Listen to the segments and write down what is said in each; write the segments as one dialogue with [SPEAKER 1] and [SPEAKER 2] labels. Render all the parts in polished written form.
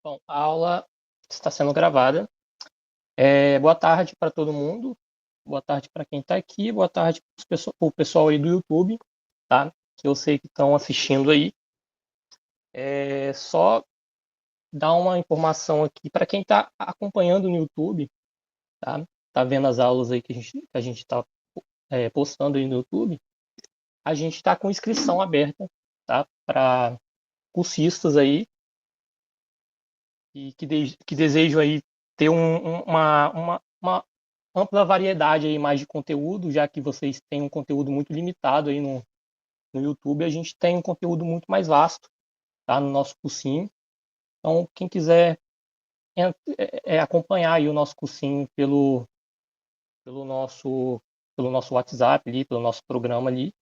[SPEAKER 1] Bom, a aula está sendo gravada. Boa tarde para todo mundo. Boa tarde para quem está aqui. Boa tarde para o pessoal aí do YouTube, tá? Que eu sei que estão assistindo aí. Só dar uma informação aqui para quem está acompanhando no YouTube, tá? Tá vendo as aulas aí que a gente está postando aí no YouTube. A gente está com inscrição aberta, tá? Para cursistas aí e que desejam aí ter uma ampla variedade aí mais de conteúdo, já que vocês têm um conteúdo muito limitado aí no YouTube, a gente tem um conteúdo muito mais vasto, tá, no nosso cursinho. Então, quem quiser acompanhar aí o nosso cursinho pelo nosso pelo nosso WhatsApp ali, pelo nosso programa ali,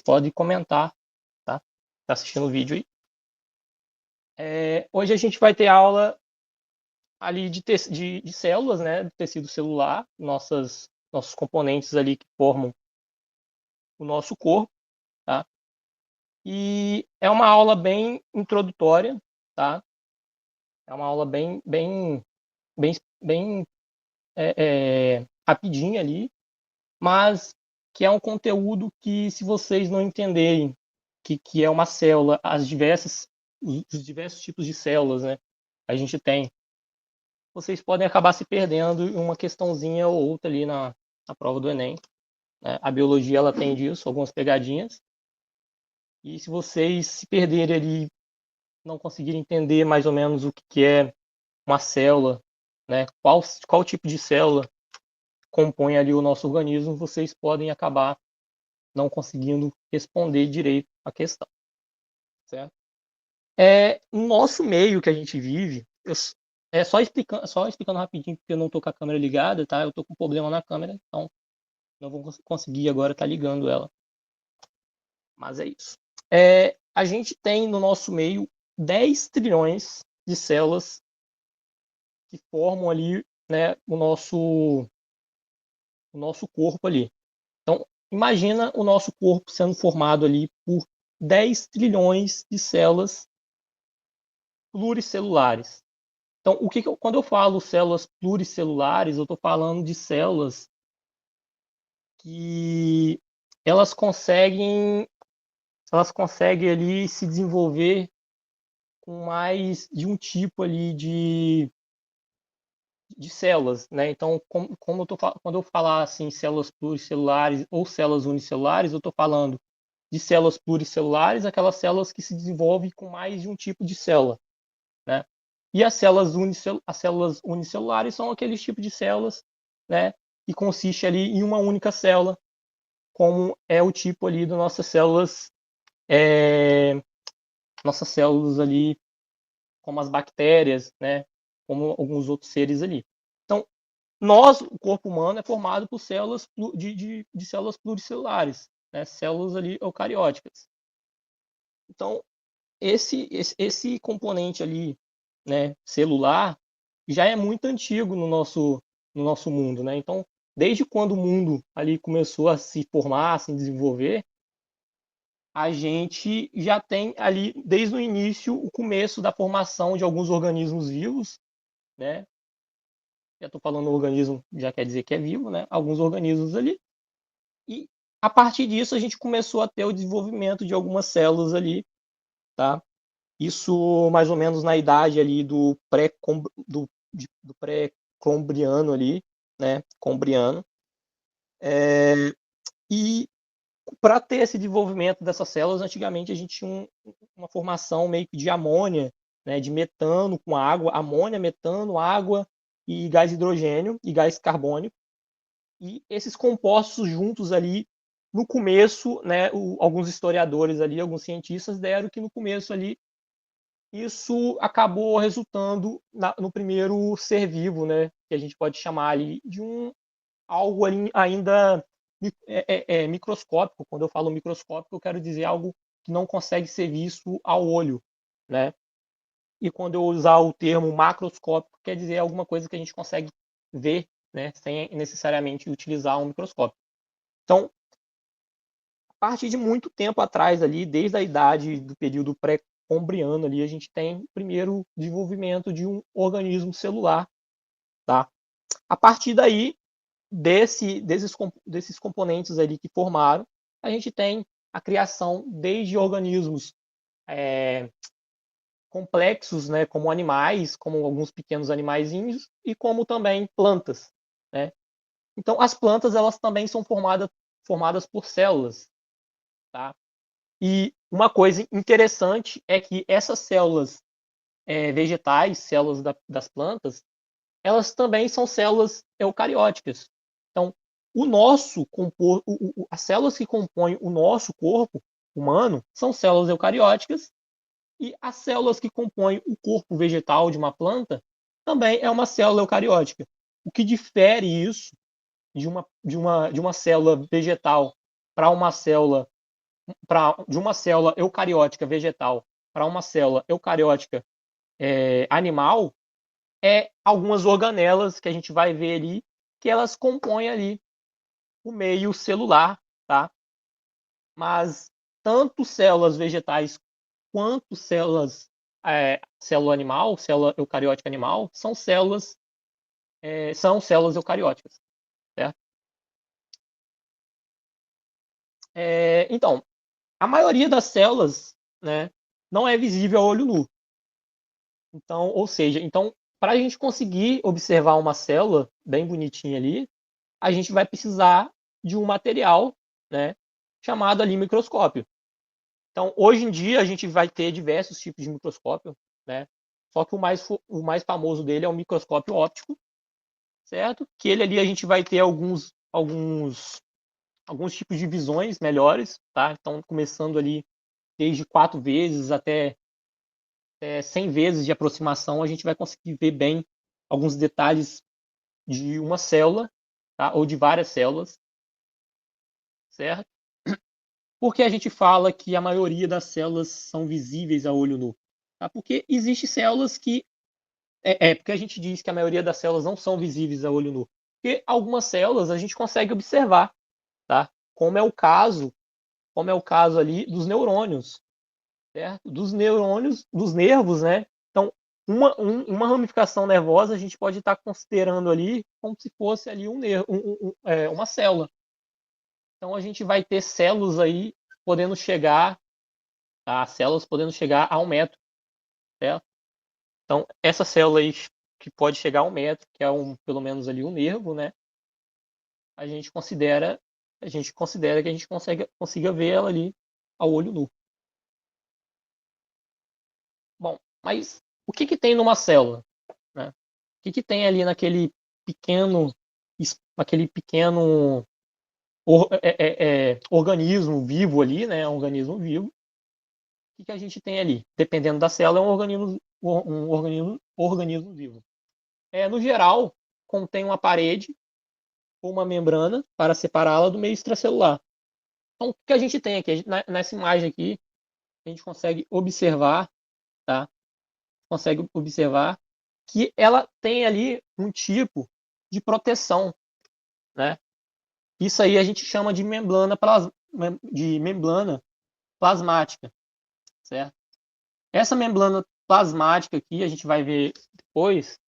[SPEAKER 1] pode comentar, tá? Tá assistindo o vídeo aí. Hoje a gente vai ter aula ali de células, né, do tecido celular, nossos componentes ali que formam o nosso corpo, tá? E é uma aula bem introdutória, tá? É uma aula bem, bem rapidinha ali, mas que é um conteúdo que, se vocês não entenderem que é uma célula, os diversos tipos de células, né, a gente tem, vocês podem acabar se perdendo em uma questãozinha ou outra ali na prova do Enem. Né? A biologia ela tem disso, algumas pegadinhas. E se vocês se perderem ali, não conseguirem entender mais ou menos o que é uma célula, né? Qual tipo de célula compõe ali o nosso organismo, vocês podem acabar não conseguindo responder direito a questão. Certo? No nosso meio que a gente vive, só explicando rapidinho, porque eu não estou com a câmera ligada, tá? Eu estou com problema na câmera, então não vou conseguir agora estar ligando ela. Mas é isso. A gente tem no nosso meio 10 trilhões de células que formam ali, né, o nosso corpo ali. Então, imagina o nosso corpo sendo formado ali por 10 trilhões de células pluricelulares. Então, quando eu falo células pluricelulares, eu estou falando de células que elas conseguem, elas conseguem ali se desenvolver com mais de um tipo ali de células, né? Então, quando eu falar assim, células pluricelulares ou células unicelulares, eu estou falando de células pluricelulares, aquelas células que se desenvolvem com mais de um tipo de célula, né? E as células unicelulares são aqueles tipos de células, né, que consiste ali em uma única célula, como é o tipo ali das nossas células ali, como as bactérias, né, como alguns outros seres ali. Então, o corpo humano é formado por células de células pluricelulares, né, células ali eucarióticas. Então, esse componente ali, né, celular, já é muito antigo no nosso mundo, né? Então, desde quando o mundo ali começou a se formar, a se desenvolver, a gente já tem ali, desde o início, o começo da formação de alguns organismos vivos, né? Já estou falando organismo, já quer dizer que é vivo, né? Alguns organismos ali. E a partir disso a gente começou a ter o desenvolvimento de algumas células ali, tá? Isso mais ou menos na idade ali do pré-cambriano ali, né? Cambriano. E para ter esse desenvolvimento dessas células, antigamente a gente tinha uma formação meio que de amônia, né? De metano com água, amônia, metano, água e gás hidrogênio e gás carbônico. E esses compostos juntos ali, no começo, né? Alguns historiadores ali, alguns cientistas deram que no começo ali isso acabou resultando no primeiro ser vivo, né, que a gente pode chamar ali de algo ali ainda microscópico. Quando eu falo microscópico, eu quero dizer algo que não consegue ser visto ao olho, né? E quando eu usar o termo macroscópico, quer dizer alguma coisa que a gente consegue ver, né, sem necessariamente utilizar um microscópio. Então, a partir de muito tempo atrás ali, desde a idade do período Cambriano ali, a gente tem o primeiro desenvolvimento de um organismo celular, tá? A partir daí, desses componentes ali que formaram, a gente tem a criação desde organismos complexos, né, como animais, como alguns pequenos animaizinhos, e como também plantas, né? Então, as plantas, elas também são formadas por células, tá? E uma coisa interessante é que essas células vegetais, células das plantas, elas também são células eucarióticas. Então, as células que compõem o nosso corpo humano são células eucarióticas e as células que compõem o corpo vegetal de uma planta também é uma célula eucariótica. O que difere isso de uma célula vegetal para uma célula de uma célula eucariótica vegetal para uma célula eucariótica animal algumas organelas que a gente vai ver ali, que elas compõem ali o meio celular, tá? Mas tanto células vegetais quanto célula animal, célula eucariótica animal, são células eucarióticas, certo? Então, a maioria das células, né, não é visível a olho nu. Então, ou seja, para a gente conseguir observar uma célula bem bonitinha ali, a gente vai precisar de um material, né, chamado ali microscópio. Então, hoje em dia, a gente vai ter diversos tipos de microscópio, né? Só que o mais famoso dele é o microscópio óptico, certo? Que ele ali a gente vai ter alguns tipos de visões melhores, tá? Então, começando ali desde 4 vezes até 100 vezes de aproximação, a gente vai conseguir ver bem alguns detalhes de uma célula, tá? Ou de várias células, certo? Por que a gente fala que a maioria das células são visíveis a olho nu? Tá? Porque existem células que. Porque a gente diz que a maioria das células não são visíveis a olho nu. Porque algumas células a gente consegue observar, tá? Como é o caso ali dos neurônios, certo? Dos neurônios, dos nervos, né? Então, uma ramificação nervosa a gente pode estar considerando ali como se fosse ali uma célula. Então, a gente vai ter células aí podendo chegar, tá? Células podendo chegar a 1 metro, certo? Então, essa célula aí que pode chegar a 1 metro, que é pelo menos ali um nervo, né? A gente considera que a gente consiga ver ela ali ao olho nu. Bom, mas o que tem numa célula, né? O que tem ali pequeno, naquele pequeno organismo vivo ali, né? Um organismo vivo. O que a gente tem ali? Dependendo da célula, é um organismo vivo. No geral, contém uma parede ou uma membrana para separá-la do meio extracelular. Então, o que a gente tem aqui? Nessa imagem aqui, a gente consegue observar, tá? Consegue observar que ela tem ali um tipo de proteção, né? Isso aí a gente chama de membrana plasmática, certo? Essa membrana plasmática aqui, a gente vai ver depois,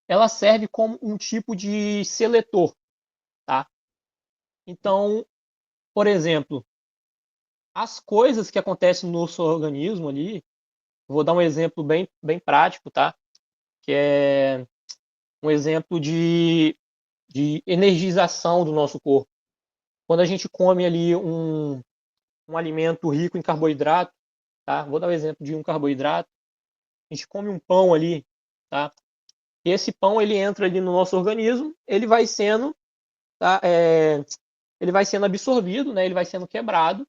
[SPEAKER 1] ela serve como um tipo de seletor, tá? Então, por exemplo, as coisas que acontecem no nosso organismo ali, vou dar um exemplo bem, bem prático, tá? Que é um exemplo de energização do nosso corpo. Quando a gente come ali um alimento rico em carboidrato, tá? Vou dar um exemplo de um carboidrato. A gente come um pão ali, tá? E esse pão ele entra ali no nosso organismo, ele vai sendo, tá? Ele vai sendo absorvido, né? Ele vai sendo quebrado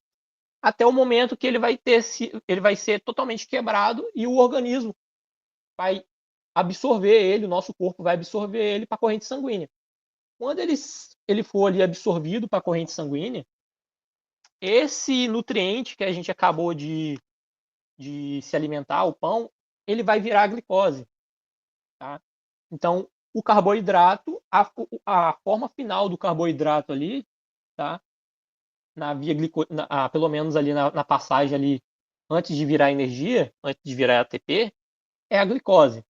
[SPEAKER 1] até o momento que ele vai ser totalmente quebrado e o organismo vai absorver ele, o nosso corpo vai absorver ele para a corrente sanguínea. Quando ele for ali absorvido para a corrente sanguínea, esse nutriente que a gente acabou de se alimentar, o pão, ele vai virar glicose, tá? Então, o carboidrato, a forma final do carboidrato ali, tá? Na via pelo menos ali na passagem ali antes de virar energia, antes de virar ATP, é a glicose.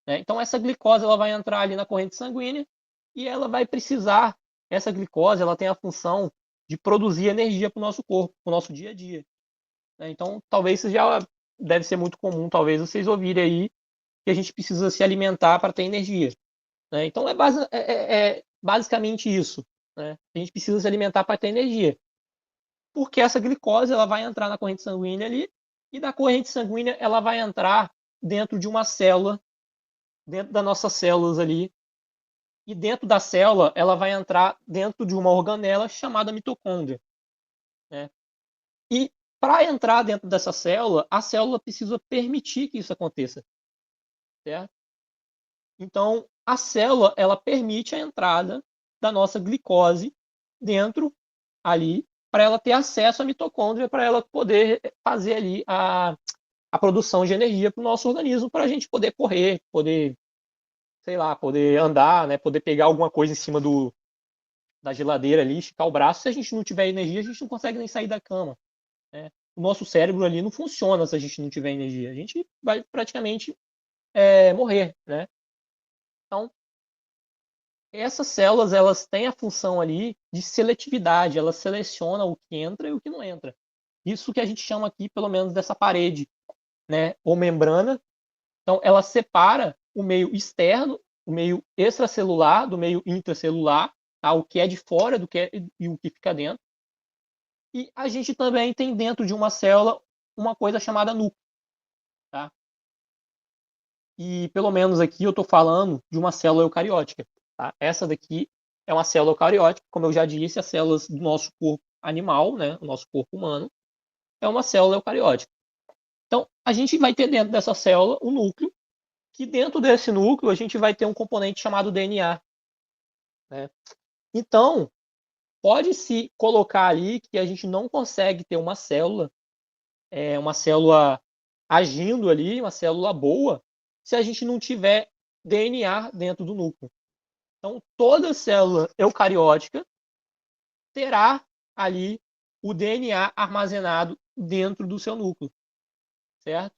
[SPEAKER 1] Né? Então, essa glicose ela vai entrar ali na corrente sanguínea e ela vai precisar, essa glicose ela tem a função de produzir energia para o nosso corpo, para o nosso dia a dia. Né? Então, talvez isso já deve ser muito comum, talvez vocês ouvirem aí que a gente precisa se alimentar para ter energia. Né? Então, é basicamente isso. Né? A gente precisa se alimentar para ter energia. Porque essa glicose ela vai entrar na corrente sanguínea ali e da corrente sanguínea ela vai entrar dentro de uma célula, dentro das nossas células ali, e dentro da célula ela vai entrar dentro de uma organela chamada mitocôndria. Né? E para entrar dentro dessa célula, a célula precisa permitir que isso aconteça. Certo? Então, a célula ela permite a entrada da nossa glicose dentro ali para ela ter acesso à mitocôndria, para ela poder fazer ali a produção de energia para o nosso organismo, para a gente poder correr, poder, sei lá, poder andar, né, poder pegar alguma coisa em cima da geladeira ali, esticar o braço. Se a gente não tiver energia, a gente não consegue nem sair da cama. Né? O nosso cérebro ali não funciona se a gente não tiver energia. A gente vai praticamente morrer, né? Então, essas células elas têm a função ali de seletividade, elas selecionam o que entra e o que não entra. Isso que a gente chama aqui, pelo menos, dessa parede, né, ou membrana. Então, ela separa o meio externo, o meio extracelular, do meio intracelular, tá? O que é de fora do que é, e o que fica dentro. E a gente também tem dentro de uma célula uma coisa chamada núcleo. Tá? E pelo menos aqui eu estou falando de uma célula eucariótica. Tá? Essa daqui é uma célula eucariótica, como eu já disse, as células do nosso corpo animal, né, o nosso corpo humano, é uma célula eucariótica. Então, a gente vai ter dentro dessa célula o núcleo, que dentro desse núcleo a gente vai ter um componente chamado DNA. Né? Então, pode-se colocar ali que a gente não consegue ter uma célula agindo ali, uma célula boa, se a gente não tiver DNA dentro do núcleo. Então, toda célula eucariótica terá ali o DNA armazenado dentro do seu núcleo, certo?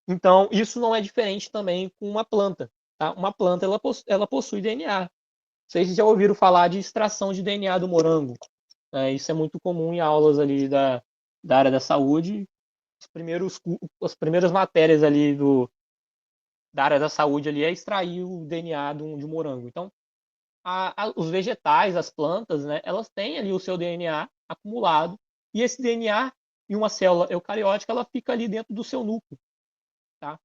[SPEAKER 1] Então, isso não é diferente também com uma planta. Tá? Uma planta ela possui DNA. Vocês já ouviram falar de extração de DNA do morango? Isso é muito comum em aulas ali da área da saúde. As primeiras matérias ali da área da saúde ali é extrair o DNA de um morango. Então, os vegetais, as plantas, né, elas têm ali o seu DNA acumulado, e esse DNA, em uma célula eucariótica, ela fica ali dentro do seu núcleo. Tá?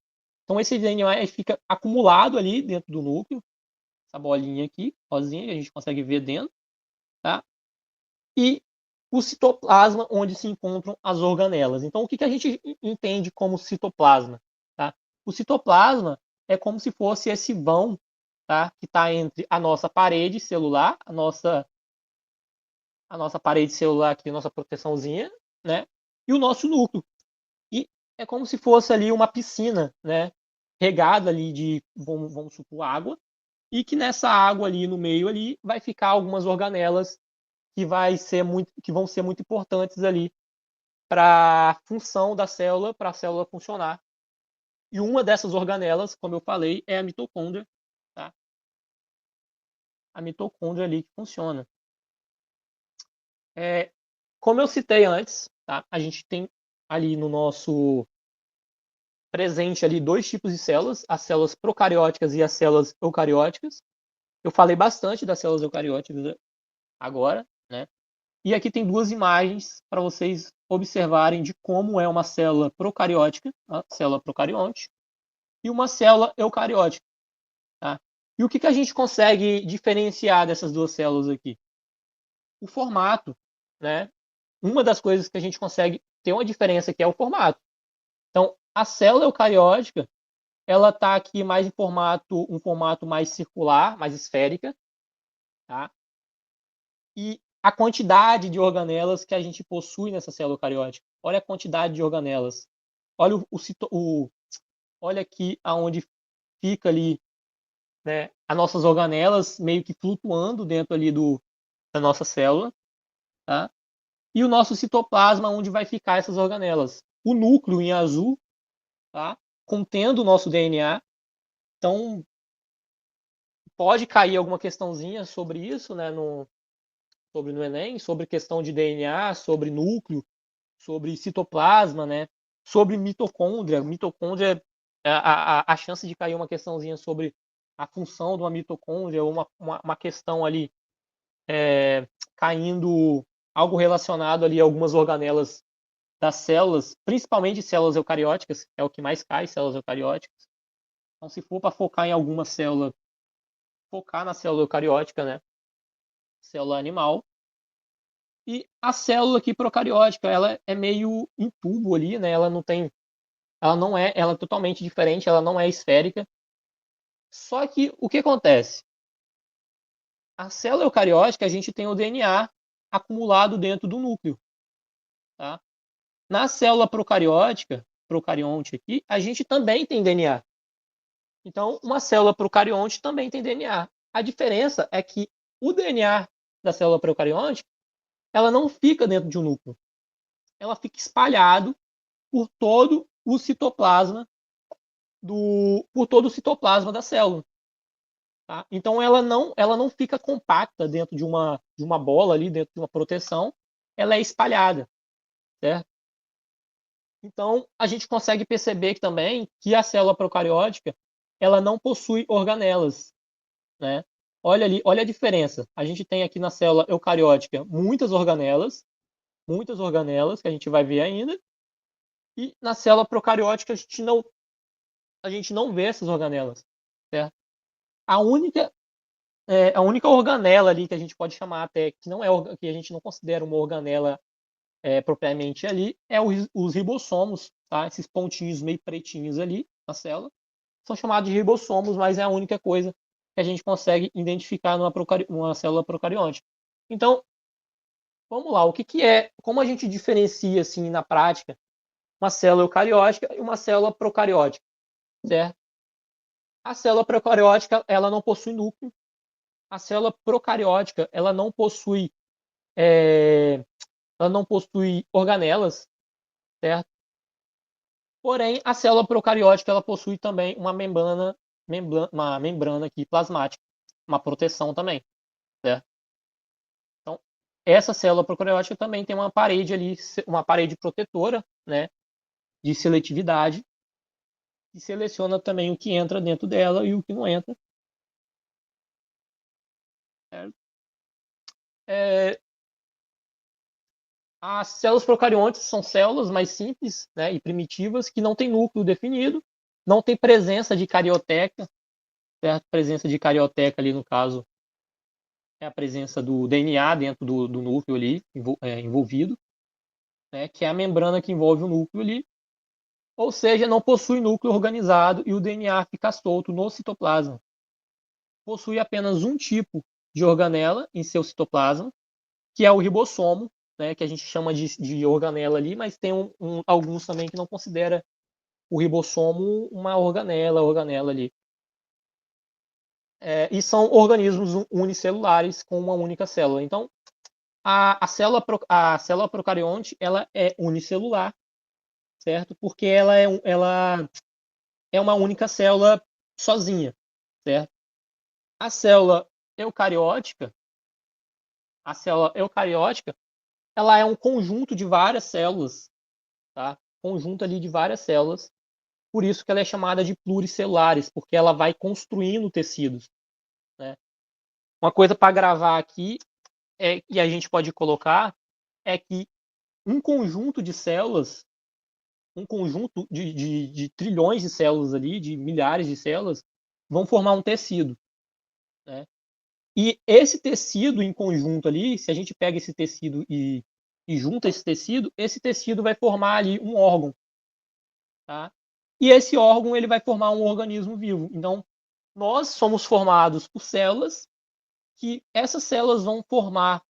[SPEAKER 1] Então, esse DNA fica acumulado ali dentro do núcleo, essa bolinha aqui, rosinha, a gente consegue ver dentro. Tá? E o citoplasma, onde se encontram as organelas. Então, o que a gente entende como citoplasma? Tá? O citoplasma é como se fosse esse vão, tá? Que está entre a nossa parede celular, a nossa parede celular aqui, a nossa proteçãozinha, né? E o nosso núcleo. E é como se fosse ali uma piscina, né? Regada ali de, vamos supor, água, e que nessa água ali no meio ali vai ficar algumas organelas que vão ser muito importantes ali para a função da célula, para a célula funcionar. E uma dessas organelas, como eu falei, é a mitocôndria. Tá? A mitocôndria ali que funciona. Como eu citei antes, tá? A gente tem ali no nosso presente ali dois tipos de células, as células procarióticas e as células eucarióticas. Eu falei bastante das células eucarióticas agora, né? E aqui tem duas imagens para vocês observarem de como é uma célula procariótica, a célula procarionte, e uma célula eucariótica. Tá? E o que a gente consegue diferenciar dessas duas células aqui? O formato. Né? Uma das coisas que a gente consegue ter uma diferença aqui é o formato. Então, a célula eucariótica, ela está aqui mais em um formato mais circular, mais esférica. Tá? E a quantidade de organelas que a gente possui nessa célula eucariótica. Olha a quantidade de organelas. Olha olha aqui aonde fica ali, né, as nossas organelas meio que flutuando dentro ali da nossa célula, tá? E o nosso citoplasma onde vai ficar essas organelas. o núcleo em azul, tá? Contendo o nosso DNA. Então, pode cair alguma questãozinha sobre isso, né, sobre no Enem, sobre questão de DNA, sobre núcleo, sobre citoplasma, né, sobre mitocôndria. Mitocôndria, a chance de cair uma questãozinha sobre a função de uma mitocôndria, ou uma questão ali caindo algo relacionado ali a algumas organelas das células, principalmente células eucarióticas, é o que mais cai, células eucarióticas. Então, se for para focar em alguma célula, focar na célula eucariótica, né? Célula animal. E a célula aqui procariótica, ela é meio em tubo ali, né? Ela é totalmente diferente, ela não é esférica. Só que o que acontece? A célula eucariótica, a gente tem o DNA acumulado dentro do núcleo, tá? Na célula procariótica, procarionte aqui, a gente também tem DNA. Então, uma célula procarionte também tem DNA. A diferença é que o DNA da célula procarionte, ela não fica dentro de um núcleo. Ela fica espalhado por todo o citoplasma por todo o citoplasma da célula. Tá? Então, ela não fica compacta dentro de uma bola ali, dentro de uma proteção. Ela é espalhada, certo? Então, a gente consegue perceber também que a célula procariótica, ela não possui organelas, né? Olha ali, olha a diferença. A gente tem aqui na célula eucariótica muitas organelas que a gente vai ver ainda, e na célula procariótica a gente não vê essas organelas, certo? A única a única organela ali que a gente pode chamar até que não é que a gente não considera uma organela propriamente ali é os ribossomos, tá? Esses pontinhos meio pretinhos ali na célula são chamados de ribossomos, mas é a única coisa que a gente consegue identificar numa célula procarionte. Então, vamos lá, como a gente diferencia assim na prática uma célula eucariótica e uma célula procariótica, certo? A célula procariótica, ela não possui núcleo. A célula procariótica, ela não possui organelas, certo? Porém, a célula procariótica, ela possui também uma membrana aqui plasmática, uma proteção também, certo? Então, essa célula procariótica também tem uma parede ali, uma parede protetora, né, de seletividade, que seleciona também o que entra dentro dela e o que não entra. É, as células procariontes são células mais simples, né, e primitivas, que não têm núcleo definido, não tem presença de carioteca, certo? Presença de carioteca ali, no caso, é a presença do DNA dentro do núcleo ali, envolvido, né, que é a membrana que envolve o núcleo ali. Ou seja, não possui núcleo organizado e o DNA fica solto no citoplasma. Possui apenas um tipo de organela em seu citoplasma, que é o ribossomo, né, que a gente chama de organela ali, mas tem alguns também que não considera o ribossomo uma organela ali. E são organismos unicelulares com uma única célula. Então, a célula procarionte, ela é unicelular, certo? Porque ela é uma única célula sozinha, certo? A célula eucariótica, a célula eucariótica, ela é um conjunto de várias células, tá? Conjunto ali de várias células. Por isso que ela é chamada de pluricelulares, porque ela vai construindo tecidos, né? Uma coisa para gravar aqui e a gente pode colocar é que um conjunto de células, um conjunto de trilhões de células ali, de milhares de células, vão formar um tecido, né? E esse tecido em conjunto ali, se a gente pega esse tecido e junta esse tecido vai formar ali um órgão, tá? E esse órgão ele vai formar um organismo vivo. Então, nós somos formados por células, que essas células vão formar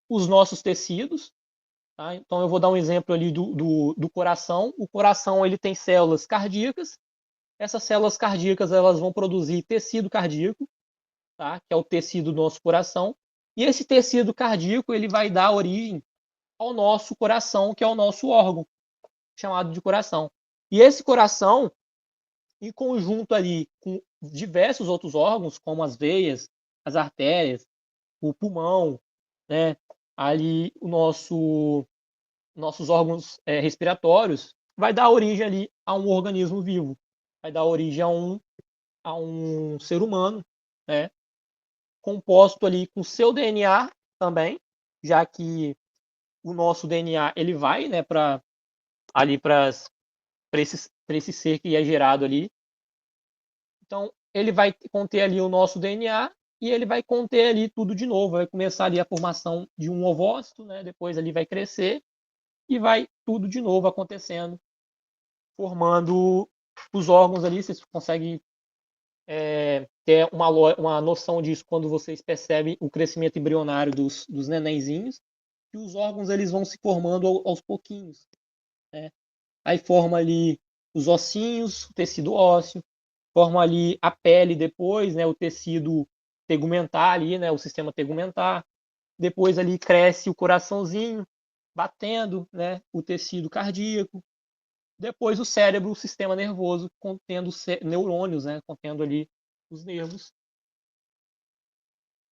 [SPEAKER 1] os nossos tecidos, tá? Então, eu vou dar um exemplo ali do coração. O coração ele tem células cardíacas. Essas células cardíacas elas vão produzir tecido cardíaco, tá? Que é o tecido do nosso coração. E esse tecido cardíaco ele vai dar origem ao nosso coração, que é o nosso órgão. chamado de coração. E esse coração, em conjunto ali com diversos outros órgãos, como as veias, as artérias, o pulmão, né, ali nossos órgãos respiratórios, vai dar origem ali a um organismo vivo, vai dar origem a um ser humano, né, composto ali com seu DNA também, já que o nosso DNA ele vai, né, para ali para esse ser que é gerado ali. Então, ele vai conter ali o nosso DNA e ele vai conter ali tudo de novo. Vai começar ali a formação de um ovócito, né? Depois ali vai crescer e vai tudo de novo acontecendo, formando os órgãos ali. Vocês conseguem ter uma noção disso quando vocês percebem o crescimento embrionário dos nenenzinhos, que os órgãos eles vão se formando aos pouquinhos, né? Aí forma ali os ossinhos, o tecido ósseo, forma ali a pele depois, né, o tecido tegumentar ali, né, o sistema tegumentar. Depois ali cresce o coraçãozinho batendo, né, o tecido cardíaco. Depois o cérebro, o sistema nervoso contendo neurônios, né, contendo ali os nervos.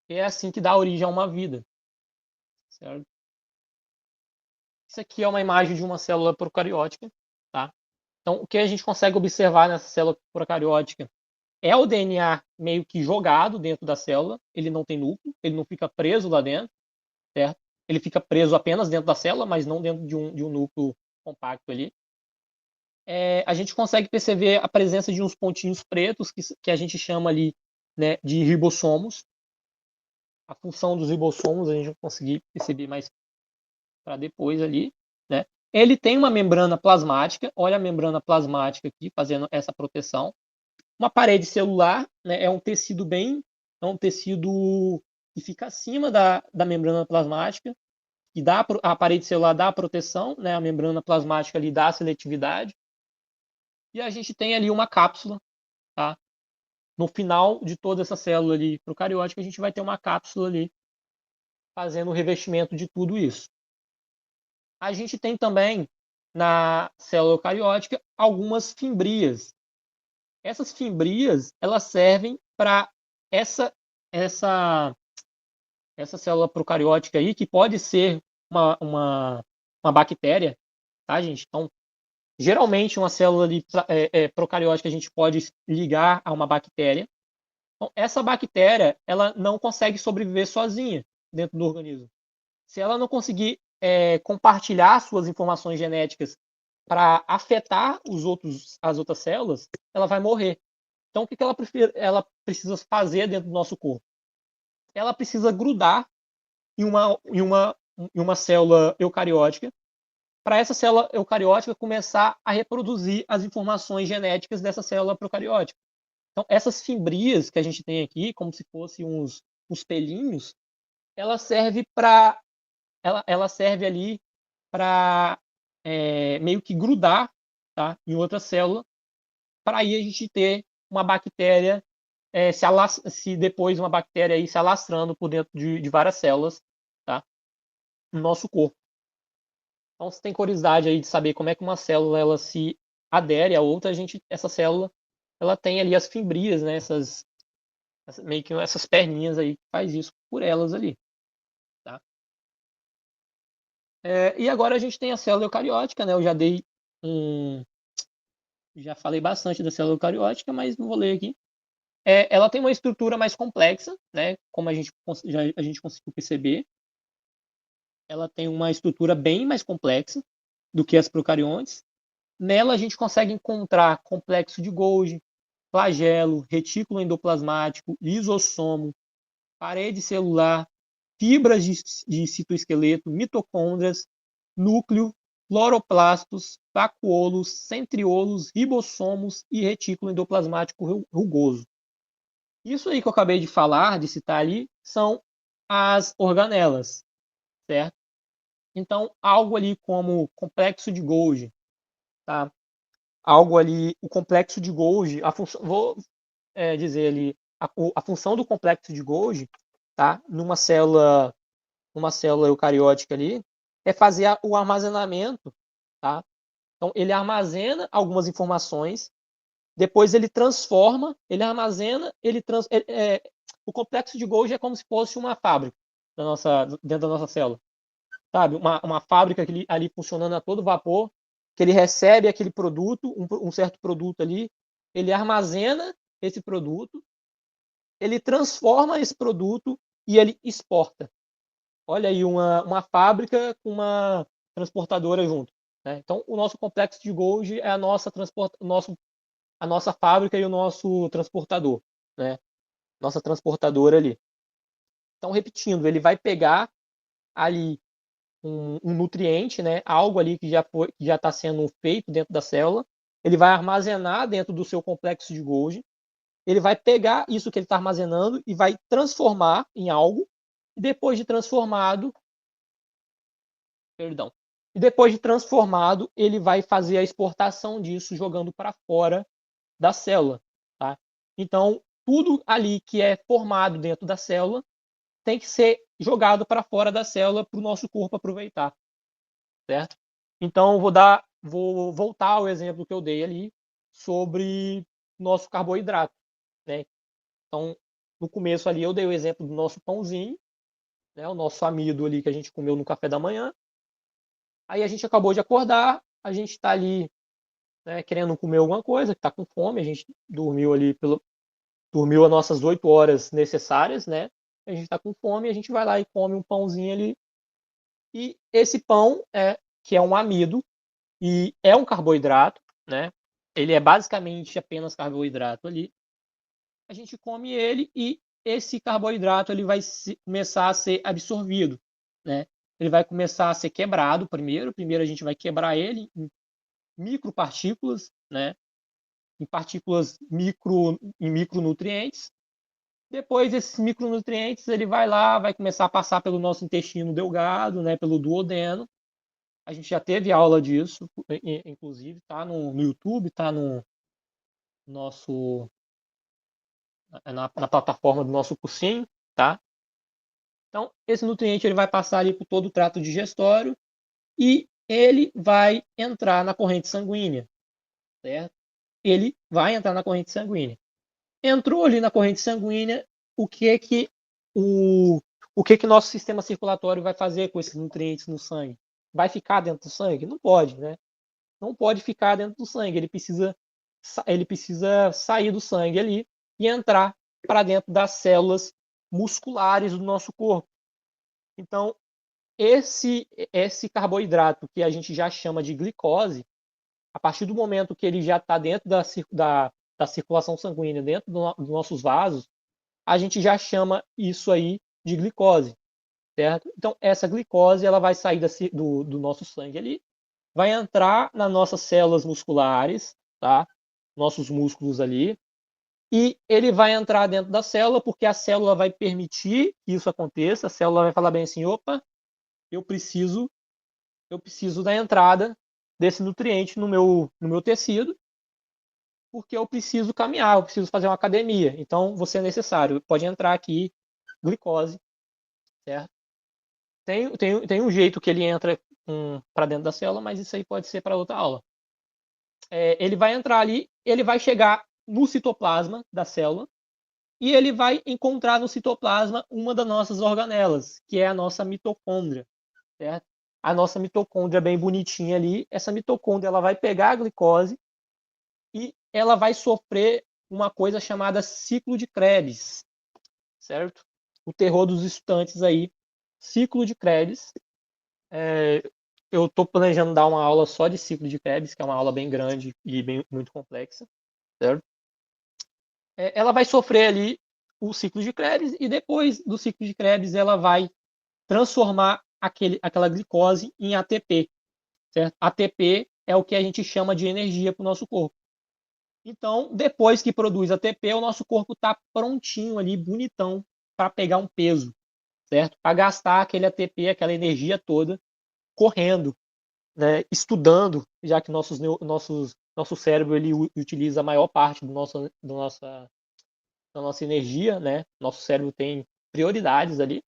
[SPEAKER 1] E é assim que dá origem a uma vida, certo? Isso aqui é uma imagem de uma célula procariótica, tá? Então, o que a gente consegue observar nessa célula procariótica é o DNA meio que jogado dentro da célula, ele não tem núcleo, ele não fica preso lá dentro, certo? Ele fica preso apenas dentro da célula, mas não dentro de um núcleo compacto ali. A gente consegue perceber a presença de uns pontinhos pretos que a gente chama ali, né, de ribossomos. A função dos ribossomos a gente vai conseguir perceber mais para depois ali, né? Ele tem uma membrana plasmática, olha a membrana plasmática aqui fazendo essa proteção. Uma parede celular, né, é um tecido que fica acima da membrana plasmática, e a parede celular dá a proteção, né, a membrana plasmática ali dá a seletividade, e a gente tem ali uma cápsula, tá? No final de toda essa célula ali procariótica, a gente vai ter uma cápsula ali fazendo o revestimento de tudo isso. A gente tem também na célula eucariótica algumas fimbrias. Essas fimbrias, elas servem para essa essa essa célula procariótica aí, que pode ser uma bactéria, tá, gente? Então, geralmente uma célula ali, procariótica a gente pode ligar a uma bactéria. Então, essa bactéria, ela não consegue sobreviver sozinha dentro do organismo. Se ela não conseguir compartilhar suas informações genéticas para afetar as outras células, ela vai morrer. Então, o que ela precisa fazer dentro do nosso corpo? Ela precisa grudar em uma célula eucariótica, para essa célula eucariótica começar a reproduzir as informações genéticas dessa célula procariótica. Então, essas fimbrias que a gente tem aqui, como se fossem uns pelinhos, ela serve ali para meio que grudar, tá, em outra célula, para aí a gente ter uma bactéria, se depois uma bactéria aí se alastrando por dentro de várias células, tá, no nosso corpo. Então, se tem curiosidade aí de saber como é que uma célula ela se adere a outra, essa célula ela tem ali as fimbrias, né, meio que essas perninhas aí que faz isso por elas ali, tá? E agora a gente tem a célula eucariótica, né? Já falei bastante da célula eucariótica, mas não vou ler aqui. Ela tem uma estrutura mais complexa, né? Como a gente conseguiu perceber. Ela tem uma estrutura bem mais complexa do que as procariontes. Nela a gente consegue encontrar complexo de Golgi, flagelo, retículo endoplasmático, lisossomo, parede celular, fibras de citoesqueleto, mitocôndrias, núcleo, cloroplastos, vacuolos, centriolos, ribossomos e retículo endoplasmático rugoso. Isso aí que eu acabei de falar, de citar ali, são as organelas, certo? Então, algo ali como complexo de Golgi, tá? Algo ali, o complexo de Golgi, vou dizer ali, a função do complexo de Golgi, tá? Numa célula eucariótica ali, é fazer o armazenamento, tá, Então, ele armazena algumas informações, depois ele transforma, ele armazena, o complexo de Golgi é como se fosse uma fábrica dentro da nossa célula, sabe? Uma fábrica ali funcionando a todo vapor, que ele recebe aquele produto, um certo produto ali, ele armazena esse produto, ele transforma esse produto e ele exporta. Olha aí, uma fábrica com uma transportadora junto. Né? Então, o nosso complexo de Golgi é a nossa fábrica e o nosso transportador, né? Nossa transportadora ali. Então, repetindo, ele vai pegar ali um nutriente, né? Algo ali que já está sendo feito dentro da célula, ele vai armazenar dentro do seu complexo de Golgi, ele vai pegar isso que ele está armazenando e vai transformar em algo, e depois de transformado, perdão, e depois de transformado, ele vai fazer a exportação disso jogando para fora da célula, tá? Então, tudo ali que é formado dentro da célula tem que ser jogado para fora da célula para o nosso corpo aproveitar, certo? Então, vou voltar ao exemplo que eu dei ali sobre nosso carboidrato, né? Então, no começo ali eu dei o exemplo do nosso pãozinho, né? O nosso amido ali que a gente comeu no café da manhã. Aí a gente acabou de acordar, a gente está ali, né, querendo comer alguma coisa, que está com fome, a gente dormiu as nossas 8 horas necessárias, né? A gente está com fome, a gente vai lá e come um pãozinho ali. E esse pão que é um amido e é um carboidrato, né? Ele é basicamente apenas carboidrato ali. A gente come ele e esse carboidrato ele vai começar a ser absorvido, né? Ele vai começar a ser quebrado primeiro. Primeiro a gente vai quebrar ele em micropartículas, né? Em partículas em micronutrientes. Depois esses micronutrientes ele vai lá, vai começar a passar pelo nosso intestino delgado, né? Pelo duodeno. A gente já teve aula disso, inclusive, tá no YouTube, tá no nosso na plataforma do nosso cursinho, tá? Então, esse nutriente ele vai passar ali por todo o trato digestório e ele vai entrar na corrente sanguínea, certo? Ele vai entrar na corrente sanguínea. Entrou ali na corrente sanguínea, o que que o, o que que nosso sistema circulatório vai fazer com esses nutrientes no sangue? Vai ficar dentro do sangue? Não pode, né? Não pode ficar dentro do sangue. Ele precisa sair do sangue ali e entrar para dentro das células musculares do nosso corpo. Então, esse carboidrato que a gente já chama de glicose, a partir do momento que ele já está dentro da circulação sanguínea, dentro dos nossos vasos, a gente já chama isso aí de glicose, certo? Então, essa glicose ela vai sair do nosso sangue ali, vai entrar nas nossas células musculares, tá? Nossos músculos ali, e ele vai entrar dentro da célula, porque a célula vai permitir que isso aconteça, a célula vai falar bem assim, opa, eu preciso da entrada desse nutriente no meu tecido, porque eu preciso caminhar, eu preciso fazer uma academia. Então, você é necessário. Pode entrar aqui glicose, certo? Tem um jeito que ele entra para dentro da célula, mas isso aí pode ser para outra aula. Ele vai entrar ali, ele vai chegar no citoplasma da célula e ele vai encontrar no citoplasma uma das nossas organelas, que é a nossa mitocôndria, certo? A nossa mitocôndria bem bonitinha ali, essa mitocôndria ela vai pegar a glicose e ela vai sofrer uma coisa chamada ciclo de Krebs, certo? O terror dos estudantes aí, ciclo de Krebs. Eu estou planejando dar uma aula só de ciclo de Krebs, que é uma aula bem grande e muito complexa, certo? Ela vai sofrer ali o ciclo de Krebs e depois do ciclo de Krebs ela vai transformar aquela glicose em ATP, certo? ATP é o que a gente chama de energia para o nosso corpo. Então, depois que produz ATP, o nosso corpo está prontinho ali, bonitão, para pegar um peso, certo? Para gastar aquele ATP, aquela energia toda, correndo, né? Estudando, já que nosso cérebro ele utiliza a maior parte da nossa energia, né? Nosso cérebro tem prioridades ali.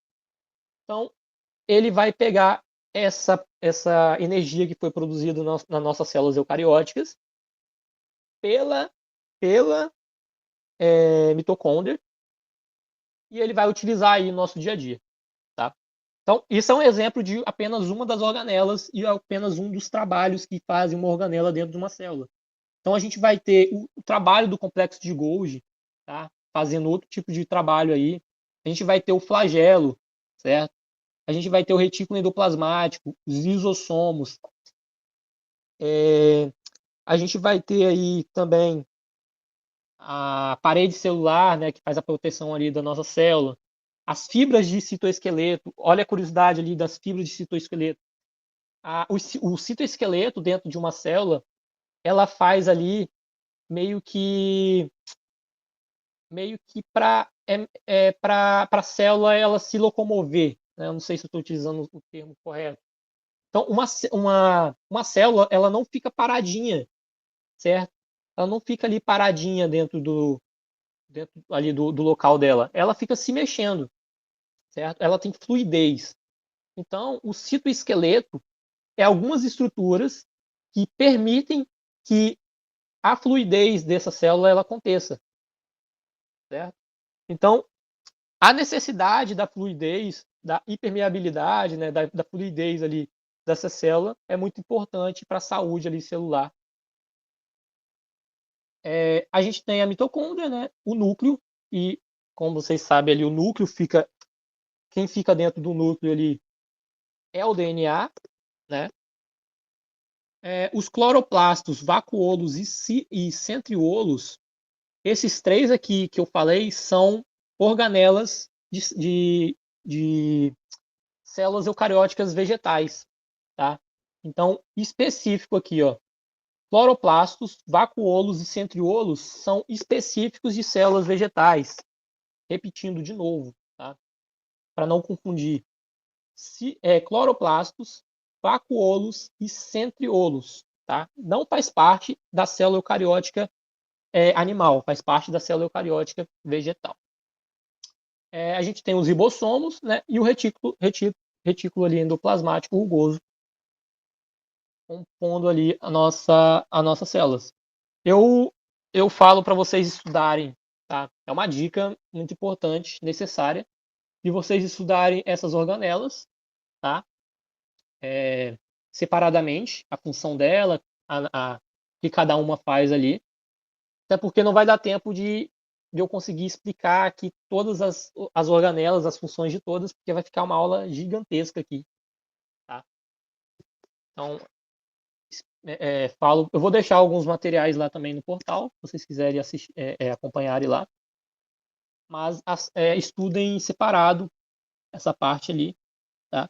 [SPEAKER 1] Então, ele vai pegar essa energia que foi produzida nas nossas células eucarióticas pela mitocôndria, e ele vai utilizar aí no nosso dia a dia. Tá? Então, isso é um exemplo de apenas uma das organelas e apenas um dos trabalhos que fazem uma organela dentro de uma célula. Então, a gente vai ter o trabalho do complexo de Golgi, tá? Fazendo outro tipo de trabalho aí. A gente vai ter o flagelo, certo? A gente vai ter o retículo endoplasmático, os lisossomos. A gente vai ter aí também a parede celular, né, que faz a proteção ali da nossa célula. As fibras de citoesqueleto, olha a curiosidade ali das fibras de citoesqueleto. O citoesqueleto dentro de uma célula, ela faz ali meio que para a célula ela se locomover. Né? Eu não sei se eu estou utilizando o termo correto. Então, uma célula ela não fica paradinha, certo? Ela não fica ali paradinha dentro ali do local dela. Ela fica se mexendo, certo? Ela tem fluidez. Então, o citoesqueleto é algumas estruturas que permitem que a fluidez dessa célula ela aconteça, certo? Então, a necessidade da fluidez, da hipermeabilidade, né, da fluidez ali dessa célula é muito importante para a saúde ali celular. A gente tem a mitocôndria, né, o núcleo, e como vocês sabem ali, o núcleo quem fica dentro do núcleo ali é o DNA, né? Os cloroplastos, vacuolos e centriolos, esses três aqui que eu falei são organelas de células eucarióticas vegetais, tá? Então, específico aqui, ó, cloroplastos, vacuolos e centriolos são específicos de células vegetais. Repetindo de novo, tá? Para não confundir. Cloroplastos, vacuolos e centriolos, tá? Não faz parte da célula eucariótica animal, faz parte da célula eucariótica vegetal. A gente tem os ribossomos, né? E o retículo ali endoplasmático rugoso, compondo ali a nossas células. Eu falo para vocês estudarem, tá? É uma dica muito importante, necessária, de vocês estudarem essas organelas, tá? Separadamente, a função dela, que cada uma faz ali, até porque não vai dar tempo de eu conseguir explicar aqui todas as organelas, as funções de todas, porque vai ficar uma aula gigantesca aqui, tá? Então, eu vou deixar alguns materiais lá também no portal, se vocês quiserem acompanharem lá, mas estudem separado essa parte ali, tá?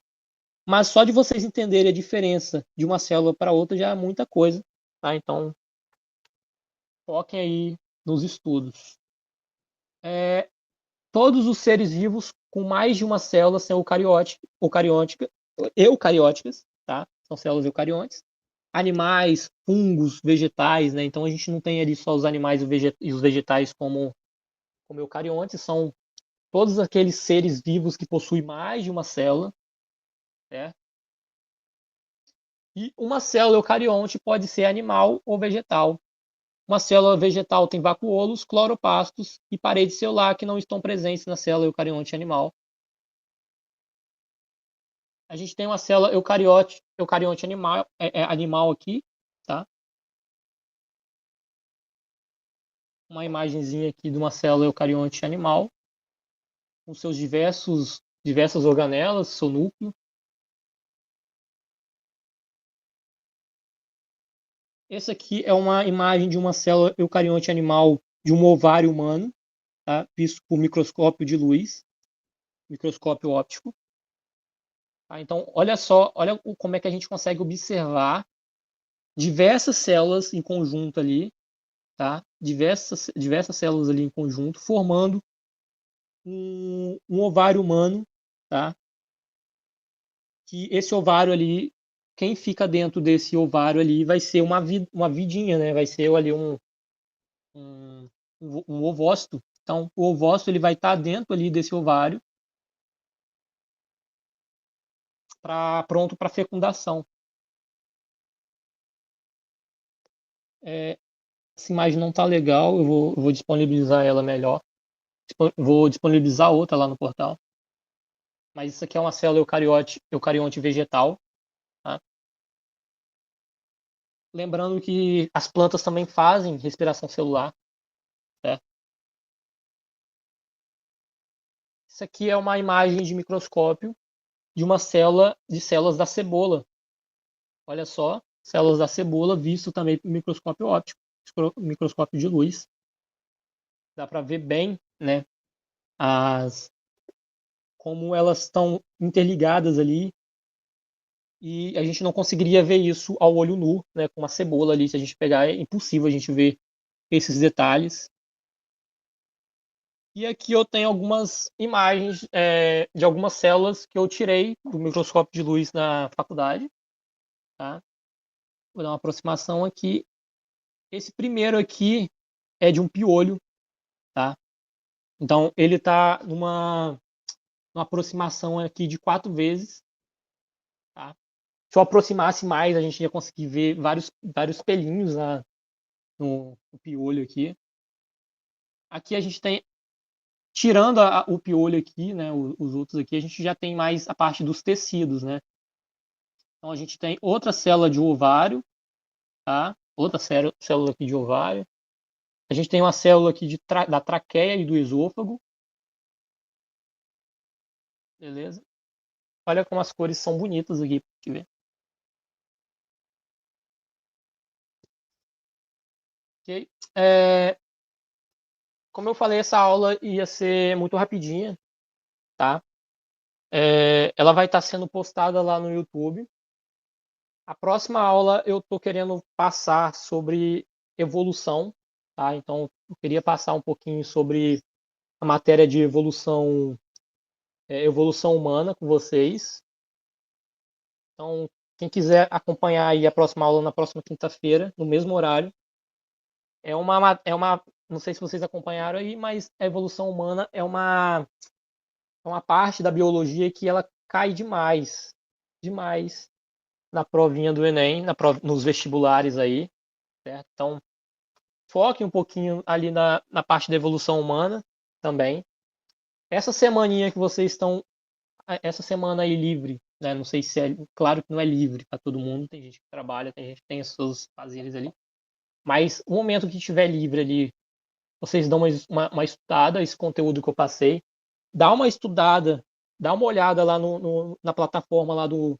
[SPEAKER 1] Mas só de vocês entenderem a diferença de uma célula para outra já é muita coisa, tá? Então, foquem aí nos estudos. Todos os seres vivos com mais de uma célula são eucarióticas, tá? São células eucariontes. Animais, fungos, vegetais, né? Então a gente não tem ali só os animais e os vegetais como eucariontes, são todos aqueles seres vivos que possuem mais de uma célula, certo? E uma célula eucarionte pode ser animal ou vegetal. Uma célula vegetal tem vacuolos, cloroplastos e parede celular que não estão presentes na célula eucarionte animal. A gente tem uma célula eucarionte animal aqui, tá? Uma imagenzinha aqui de uma célula eucarionte animal, com seus diversas organelas, seu núcleo. Essa aqui é uma imagem de uma célula eucarionte animal de um ovário humano, tá? Visto por microscópio de luz, microscópio óptico. Tá? Então, olha só, olha como é que a gente consegue observar diversas células em conjunto ali, tá? Diversas células ali em conjunto, formando um ovário humano, tá? Que esse ovário ali, quem fica dentro desse ovário ali vai ser uma vidinha, né? Vai ser ali um, um ovócito. Então, o ovócito ele vai estar dentro ali desse ovário pronto para fecundação. Essa imagem não está legal, eu vou disponibilizar ela melhor. Vou disponibilizar outra lá no portal. Mas isso aqui é uma célula eucarionte vegetal. Tá? Lembrando que as plantas também fazem respiração celular. Certo? Isso aqui é uma imagem de microscópio de uma célula de células da cebola. Olha só, células da cebola visto também por microscópio óptico, microscópio de luz. Dá para ver bem, né, como elas estão interligadas ali. E a gente não conseguiria ver isso ao olho nu, né, com uma cebola ali. Se a gente pegar, é impossível a gente ver esses detalhes. E aqui eu tenho algumas imagens de algumas células que eu tirei do microscópio de luz na faculdade. Tá? Vou dar uma aproximação aqui. Esse primeiro aqui é de um piolho. Tá? Então ele está numa aproximação aqui de 4 vezes. Tá? Se eu aproximasse mais, a gente ia conseguir ver vários pelinhos no piolho aqui. Aqui a gente tem, tirando o piolho aqui, né, os outros aqui, a gente já tem mais a parte dos tecidos, né? Então a gente tem outra célula de ovário, tá? Outra célula aqui de ovário. A gente tem uma célula aqui da traqueia e do esôfago. Beleza? Olha como as cores são bonitas aqui, pra gente ver. Ok? Como eu falei, essa aula ia ser muito rapidinha, tá? Ela vai estar sendo postada lá no YouTube. A próxima aula eu estou querendo passar sobre evolução, tá? Então eu queria passar um pouquinho sobre a matéria de evolução humana com vocês. Então, quem quiser acompanhar aí a próxima aula na próxima quinta-feira, no mesmo horário, não sei se vocês acompanharam aí, mas a evolução humana é uma parte da biologia que ela cai demais, demais na provinha do Enem, nos vestibulares aí, certo? Então, foque um pouquinho ali na parte da evolução humana também. Essa semaninha que vocês estão, essa semana aí livre, né? Não sei se é, claro que não é livre para todo mundo, tem gente que trabalha, tem gente que tem os seus fazeres ali, mas o momento que estiver livre ali, vocês dão uma estudada, esse conteúdo que eu passei, dá uma estudada, dá uma olhada lá na plataforma lá do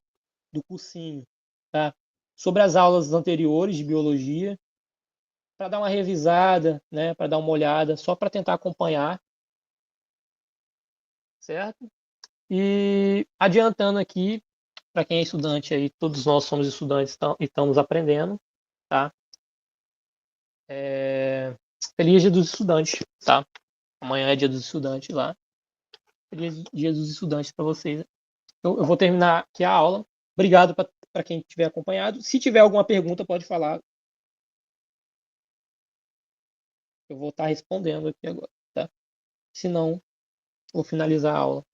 [SPEAKER 1] cursinho, tá? Sobre as aulas anteriores de biologia, para dar uma revisada, né? Para dar uma olhada, só para tentar acompanhar, certo? E adiantando aqui, para quem é estudante aí, todos nós somos estudantes e estamos aprendendo, tá? Feliz Dia dos Estudantes, tá? Amanhã é Dia dos Estudantes lá. Feliz Dia dos Estudantes para vocês. Eu vou terminar aqui a aula. Obrigado para quem tiver acompanhado. Se tiver alguma pergunta, pode falar. Eu vou estar respondendo aqui agora, tá? Se não, vou finalizar a aula.